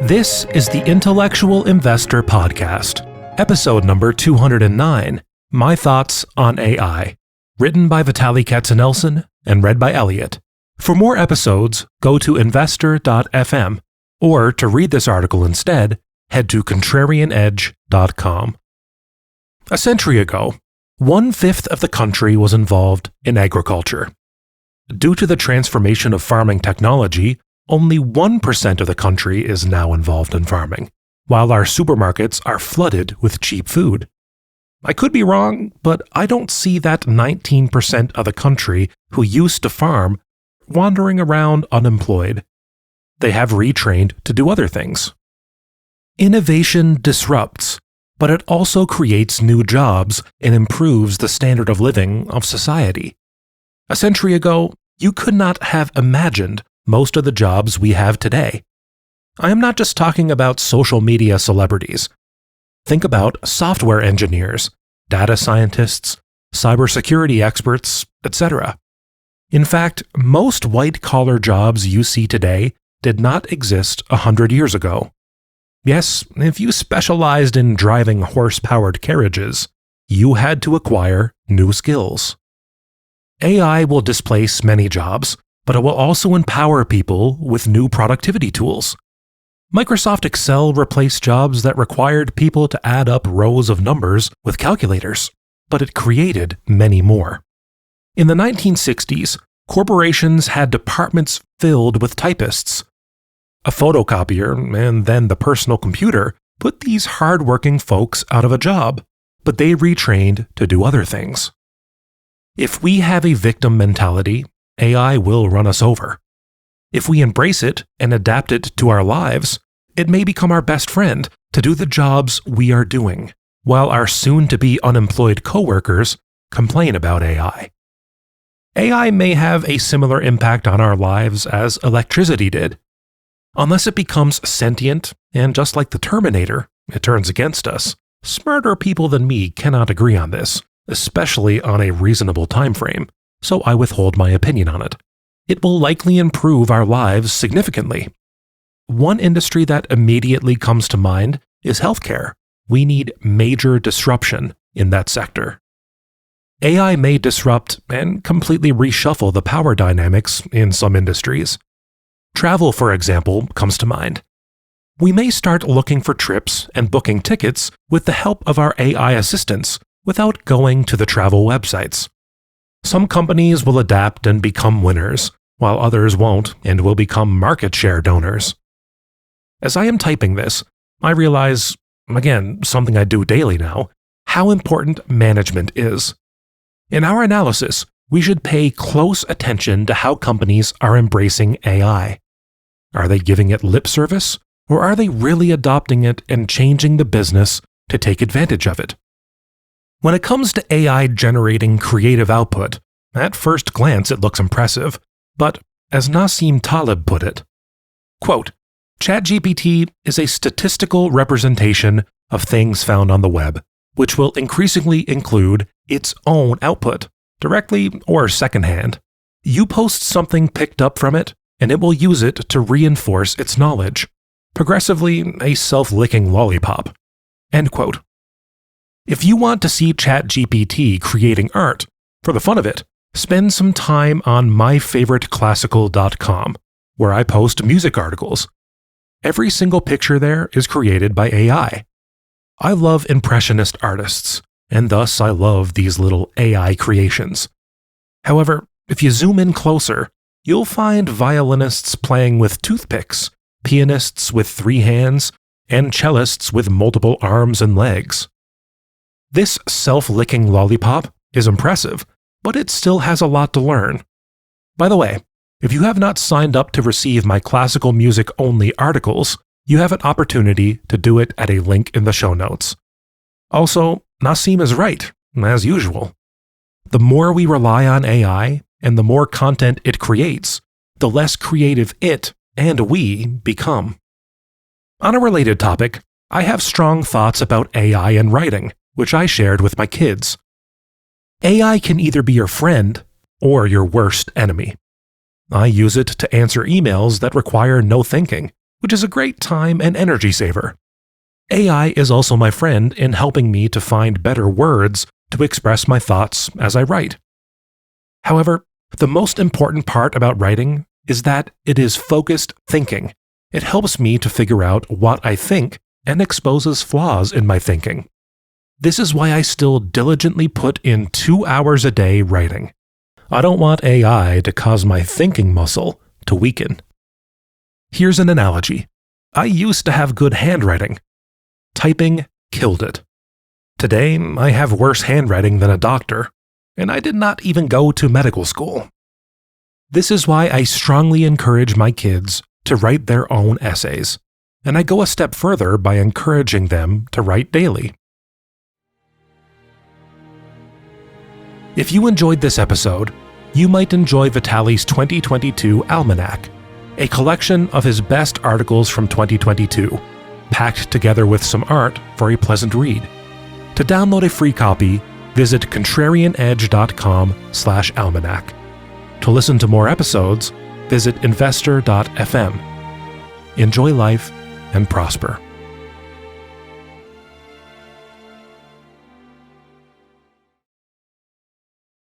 This is the Intellectual Investor Podcast, episode number 209, My Thoughts on AI, written by Vitaliy Katsenelson and read by Elliot. For more episodes, go to investor.fm, or to read this article instead, head to contrarianedge.com. A century ago, 1/5 of the country was involved in agriculture. Due to the transformation of farming technology, only 1% of the country is now involved in farming, while our supermarkets are flooded with cheap food. I could be wrong, but I don't see that 19% of the country who used to farm wandering around unemployed. They have retrained to do other things. Innovation disrupts, but it also creates new jobs and improves the standard of living of society. A century ago, you could not have imagined most of the jobs we have today. I am not just talking about social media celebrities. Think about software engineers, data scientists, cybersecurity experts, etc. In fact, most white-collar jobs you see today did not exist 100 years ago. Yes, if you specialized in driving horse-powered carriages, you had to acquire new skills. AI will displace many jobs, but it will also empower people with new productivity tools. Microsoft Excel replaced jobs that required people to add up rows of numbers with calculators, but it created many more. In the 1960s, corporations had departments filled with typists. A photocopier, and then the personal computer, put these hard-working folks out of a job, but they retrained to do other things. If we have a victim mentality, AI will run us over. If we embrace it and adapt it to our lives, it may become our best friend to do the jobs we are doing, while our soon-to-be unemployed coworkers complain about AI. AI may have a similar impact on our lives as electricity did. Unless it becomes sentient, and just like the Terminator, it turns against us, smarter people than me cannot agree on this, especially on a reasonable time frame, so I withhold my opinion on it. It will likely improve our lives significantly. One industry that immediately comes to mind is healthcare. We need major disruption in that sector. AI may disrupt and completely reshuffle the power dynamics in some industries. Travel, for example, comes to mind. We may start looking for trips and booking tickets with the help of our AI assistants without going to the travel websites. Some companies will adapt and become winners, while others won't and will become market share donors. As I am typing this, I realize, again, something I do daily now, how important management is. In our analysis, we should pay close attention to how companies are embracing AI. Are they giving it lip service, or are they really adopting it and changing the business to take advantage of it? When it comes to AI generating creative output, at first glance it looks impressive, but as Nassim Taleb put it, quote, ChatGPT is a statistical representation of things found on the web, which will increasingly include its own output, directly or secondhand. You post something picked up from it, and it will use it to reinforce its knowledge, progressively a self-licking lollipop. End quote. If you want to see ChatGPT creating art, for the fun of it, spend some time on myfavoriteclassical.com, where I post music articles. Every single picture there is created by AI. I love impressionist artists, and thus I love these little AI creations. However, if you zoom in closer, you'll find violinists playing with toothpicks, pianists with 3 hands, and cellists with multiple arms and legs. This self-licking lollipop is impressive, but it still has a lot to learn. By the way, if you have not signed up to receive my classical music-only articles, you have an opportunity to do it at a link in the show notes. Also, Nassim is right, as usual. The more we rely on AI and the more content it creates, the less creative it and we become. On a related topic, I have strong thoughts about AI and writing, which I shared with my kids. AI can either be your friend or your worst enemy. I use it to answer emails that require no thinking, which is a great time and energy saver. AI is also my friend in helping me to find better words to express my thoughts as I write. However, the most important part about writing is that it is focused thinking. It helps me to figure out what I think and exposes flaws in my thinking. This is why I still diligently put in 2 hours a day writing. I don't want AI to cause my thinking muscle to weaken. Here's an analogy. I used to have good handwriting. Typing killed it. Today, I have worse handwriting than a doctor, and I did not even go to medical school. This is why I strongly encourage my kids to write their own essays, and I go a step further by encouraging them to write daily. If you enjoyed this episode, you might enjoy Vitaly's 2022 Almanac, a collection of his best articles from 2022, packed together with some art for a pleasant read. To download a free copy, visit contrarianedge.com/almanac. To listen to more episodes, visit investor.fm. Enjoy life and prosper.